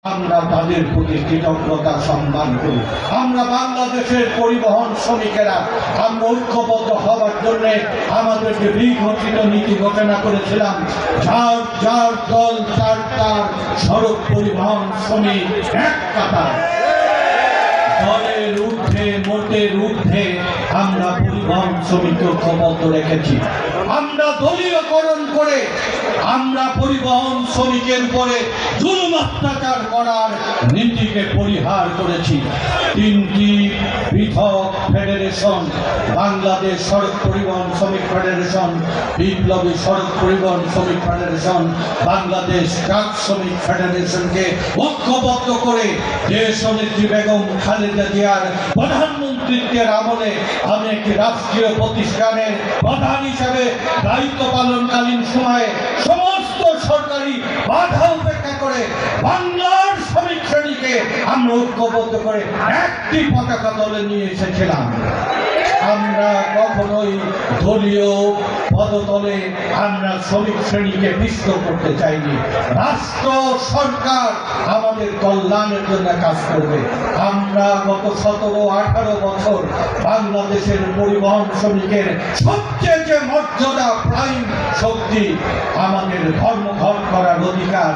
আমরা তাদের প্রতি কৃতজ্ঞতা সম্মান করি। আমরা বাংলাদেশের পরিবহন শ্রমিকেরা আমরা ঐক্যবদ্ধ হওয়ার জন্য আমাদের যে বিঘোষিত নীতি ঘোষণা করেছিলাম, যার যার দল চার তার সড়ক পরিবহন শ্রমিক এক কাতার, দলের ঊর্ধ্বে মোটের ঊর্ধ্বে আমরা পরিবহন শ্রমিককে ঐক্যবদ্ধ রেখেছি। আমরা দলীয়করণ করে আমরা পরিবহন শ্রমিকের উপরে জুলুম অত্যাচার করার নীতিকে পরিহার করেছি। তিনটি পৃথক ফেডারেশন, বাংলাদেশ সড়ক পরিবহন শ্রমিক ফেডারেশন, বিপ্লবী সড়ক পরিবহন শ্রমিক ফেডারেশন, বাংলাদেশ ট্রাক শ্রমিক ফেডারেশনকে ঐক্যবদ্ধ করে দেশনেত্রী বেগম খালেদা জিয়ার প্রধানমন্ত্রীত্বের আমলে আমি একটি রাষ্ট্রীয় প্রতিষ্ঠানের প্রধান হিসাবে দায়িত্ব পালনকালীন সময়ে সমস্ত সরকারি বাধা উপেক্ষা করে বাংলার শ্রমিক শ্রেণীকে আমরা ঐক্যবদ্ধ করে একটি পতাকা দলে নিয়ে এসেছিলাম। আমরা কখনোই দলীয় পদতলে আমরা শ্রমিক শ্রেণীকে পিষ্ট করতে চাইনি। রাষ্ট্র সরকার আমাদের কল্যাণের জন্য কাজ করবে। আমরা গত 17-18 বছর বাংলাদেশের পরিবহন শ্রমিকের সবচেয়ে যে মর্যাদা প্রাইম শক্তি, আমাদের ধর্মঘট করার অধিকার,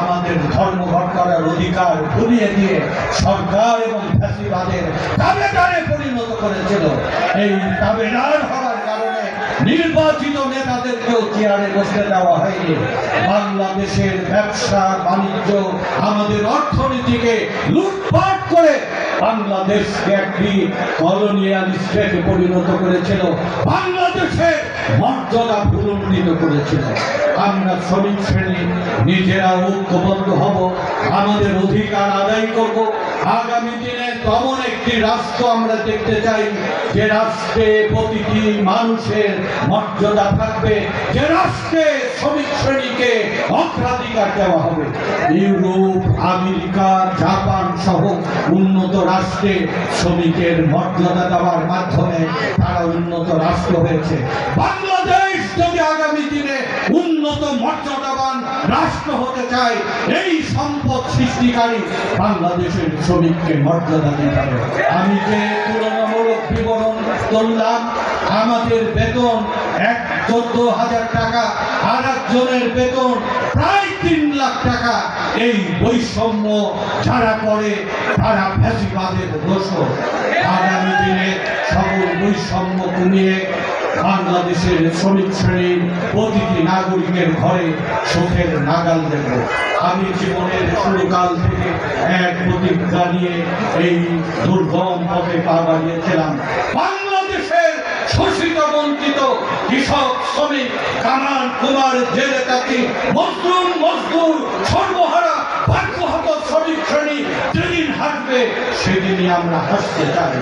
আমাদের ধর্মঘট করার অধিকার ভুলিয়ে দিয়ে সরকার এবং ফ্যাসিবাদের দাবেদারে পরিণত করেছিল। এই দাবেদার হওয়ার কারণে নির্বাচিত নেতাদেরকেও চেয়ারে বসতে দেওয়া হয়নি। বাংলাদেশের ব্যবসা বাণিজ্য আমাদের অর্থনীতিকে লুটপাট করে বাংলাদেশকে একটি কলোনিয়াল স্টেটে পরিণত করেছিল, বাংলাদেশের মর্যাদা ভুলুণ্ঠিত করেছিল। আমরা শ্রমিক শ্রেণী নিজেরা ঐক্যবদ্ধ হব, আমাদের অধিকার আদায় করব। আগামী দিনে তেমন একটি রাষ্ট্র আমরা দেখতে চাই যে রাষ্ট্রে প্রতিটি মানুষের মর্যাদা থাকবে, যে রাষ্ট্রে শ্রমিক শ্রেণীকে অগ্রাধিকার দেওয়া হবে। ইউরোপ, আমেরিকা, জাপান সহ উন্নত রাষ্ট্রে শ্রমিকের মর্যাদা দেওয়ার মাধ্যমে তারা উন্নত রাষ্ট্র হয়েছে। বাংলাদেশ যদি আগামী দিনে উন্নত মর্যাদাবান রাষ্ট্র হতে চায়, এই সম্পদ সৃষ্টিকারী বাংলাদেশের শ্রমিককে মর্যাদা দিতে হবে। আমি যে তুলনামূলক বিবরণ করলাম, আমাদের বেতন 14,000 টাকা, আর একজনের বেতন প্রায় 3 লাখ টাকা। এই বৈষম্য যারা করে তারা ফ্যাসিবাদের দোষর। আগামী দিনে সকল বৈষম্য কমিয়ে বাংলাদেশের শ্রমিক শ্রেণীর প্রতিটি নাগরিকের ঘরে সুখের নাগাল দেব। আমি জীবনের শুরুকাল থেকে এক প্রতিজ্ঞা নিয়ে এই দুর্গম পথে পা বাড়িয়েছিলাম। বাংলাদেশের শোষিত বঞ্চিত কৃষক, শ্রমিক, কামার, কুমার, জেলে তাঁতি, মজদুর, মজদুর, সর্বহারা ভাগ্যহত শ্রমিক শ্রেণী যেদিন হাসবে সেদিনই আমরা হাসতে চাই।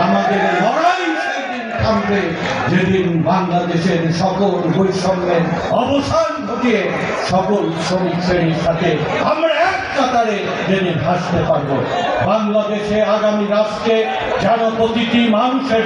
আমাদের লড়াই সেদিন থামবে যেদিন বাংলাদেশের সকল বৈষম্যের অবসান ঘটিয়ে সকল শ্রমিক শ্রেণীর সাথে আমরা এক কাতারে যেদিন হাসতে পারবো। বাংলাদেশে আগামী রাষ্ট্রে যেন প্রতিটি মানুষের